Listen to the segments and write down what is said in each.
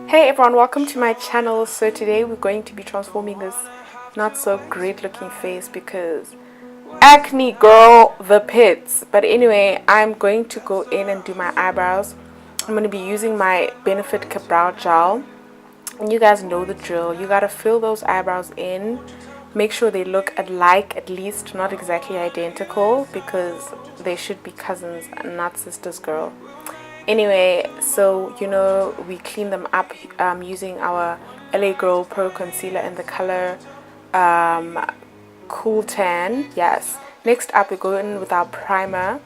Hey everyone, welcome to my channel. So today we're going to be transforming this not so great looking face because acne girl, the pits. But anyway, I'm going to go in and do my eyebrows. I'm going to be using my Benefit Brow Gel, and you guys know the drill. You got to fill those eyebrows in, make sure they look alike, at least not exactly identical, because they should be cousins and not sisters, girl. Anyway, so we clean them up using our LA Girl Pro Concealer in the color Cool Tan. Yes. Next up, we go in with our primer,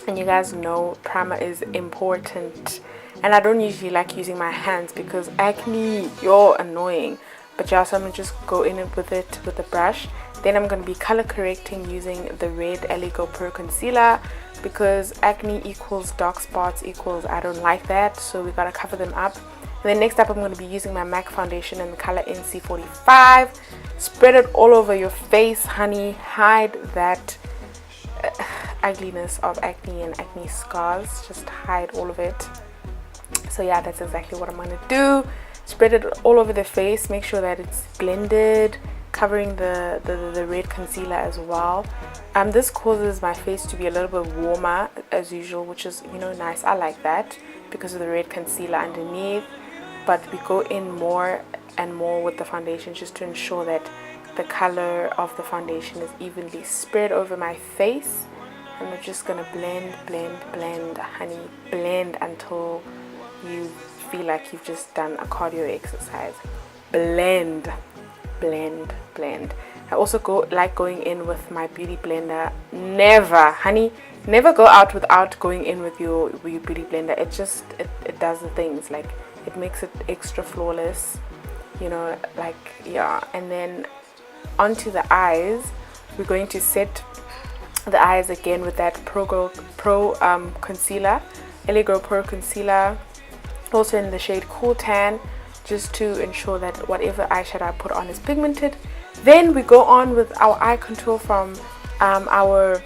and you guys know primer is important. And I don't usually like using my hands because acne, you're annoying. But yeah, so I'm gonna just go in with it with a brush. Then I'm gonna be color correcting using the red LA Girl Pro Concealer, because acne equals dark spots equals I don't like that, so we gotta cover them up. And then next up, I'm going to be using my MAC foundation in the color NC45. Spread it all over your face, honey. Hide that ugliness of acne and acne scars. Just hide all of it. So yeah, that's exactly what I'm going to do. Spread it all over the face. Make sure that it's blended, covering the red concealer as well. This causes my face to be a little bit warmer as usual, which is nice. I like that because of the red concealer underneath. But we go in more and more with the foundation just to ensure that the color of the foundation is evenly spread over my face. And we're just gonna blend, honey. Blend until you feel like you've just done a cardio exercise. Blend. I also like going in with my beauty blender. Never, honey, never go out without going in with your beauty blender. It does the things, like it makes it extra flawless, yeah. And then onto the eyes, we're going to set the eyes again with that Pro concealer, LA Girl Pro Concealer, also in the shade Cool Tan, just to ensure that whatever eyeshadow I put on is pigmented. Then we go on with our eye contour from our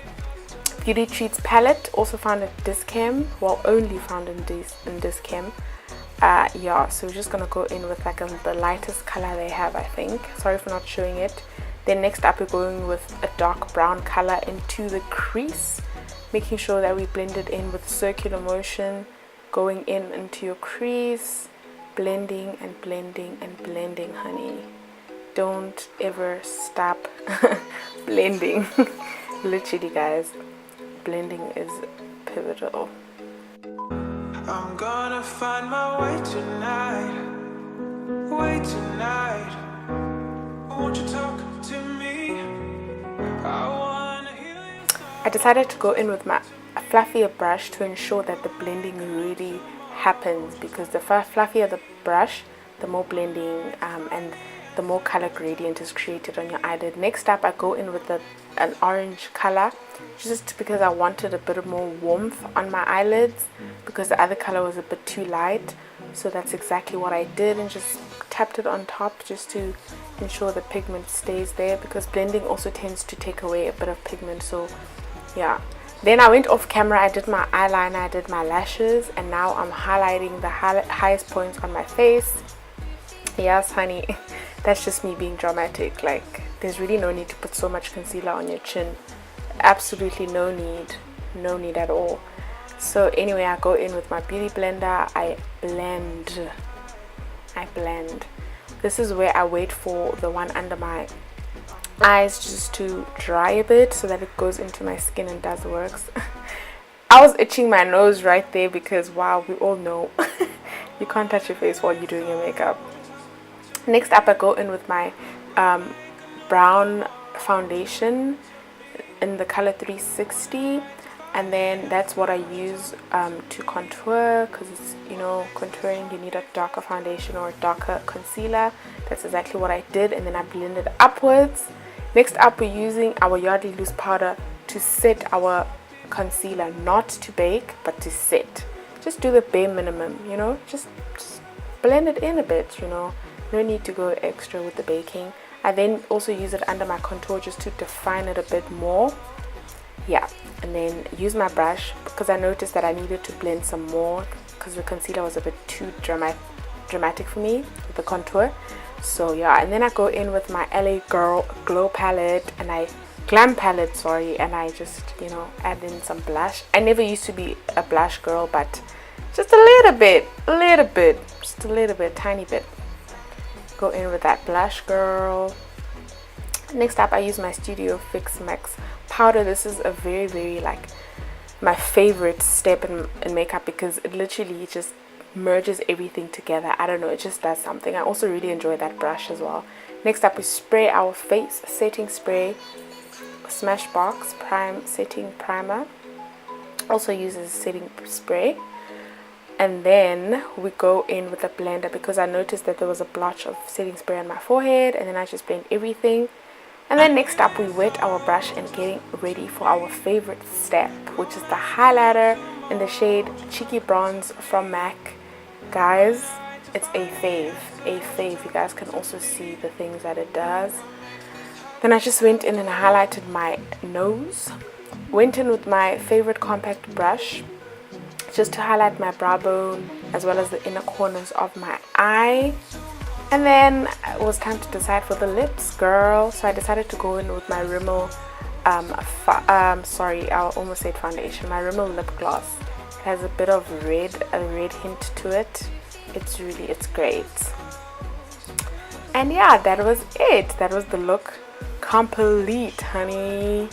Beauty Treats palette, also found at Discam, well, only found in Discam. Yeah, so we're just gonna go in with like the lightest color they have, I think. Sorry for not showing it. Then next up, we're going with a dark brown color into the crease, making sure that we blend it in with circular motion, going in into your crease, blending and blending and blending, honey. Don't ever stop blending. Literally, guys, blending is pivotal. I'm gonna find my way tonight. Won't you talk to me? I wanna hear you. I decided to go in with my fluffier brush to ensure that the blending really happens, because the fluffier the brush, the more blending and the more color gradient is created on your eyelid. Next up, I go in with an orange color, just because I wanted a bit more warmth on my eyelids, because the other color was a bit too light. So that's exactly what I did, and just tapped it on top just to ensure the pigment stays there, because blending also tends to take away a bit of pigment. So yeah. Then I went off camera, I did my eyeliner, I did my lashes, and now I'm highlighting the highest points on my face. Yes, honey, that's just me being dramatic. Like, there's really no need to put so much concealer on your chin. Absolutely no need at all. So anyway, I go in with my beauty blender, I blend. This is where I wait for the one under my eyes just to dry a bit so that it goes into my skin and does works. I was itching my nose right there because, wow, we all know you can't touch your face while you're doing your makeup. Next up, I go in with my brown foundation in the color 360, and then that's what I use to contour, because it's, contouring, you need a darker foundation or a darker concealer. That's exactly what I did, and then I blended upwards. Next up, we're using our Yardley Loose Powder to set our concealer, not to bake, but to set. Just do the bare minimum, just blend it in a bit, no need to go extra with the baking. I then also use it under my contour just to define it a bit more. Yeah, and then use my brush because I noticed that I needed to blend some more because the concealer was a bit too dramatic for me with the contour. So yeah, and then I go in with my LA Girl Glow palette and Glam palette, sorry, and I just, you know, add in some blush. I never used to be a blush girl, but just a little bit, just a little bit, tiny bit. Go in with that blush, girl. Next up, I use my Studio Fix Max powder. This is a very like my favorite step in makeup because it literally just merges everything together. I don't know, it just does something. I also really enjoy that brush as well. Next up, we spray our face setting spray, Smashbox Prime Setting Primer. Also uses setting spray. And then we go in with a blender because I noticed that there was a blotch of setting spray on my forehead, and then I just blend everything. And then next up, we wet our brush and getting ready for our favorite step, which is the highlighter in the shade Cheeky Bronze from MAC. Guys, it's a fave. You guys can also see the things that it does. Then I just went in and highlighted my nose. Went in with my favorite compact brush just to highlight my brow bone as well as the inner corners of my eye. And then it was time to decide for the lips, girl. So I decided to go in with my Rimmel, sorry, I almost said foundation, my Rimmel lip gloss. It has a bit of a red hint to it. It's great. And yeah, that was it. That was the look complete, honey.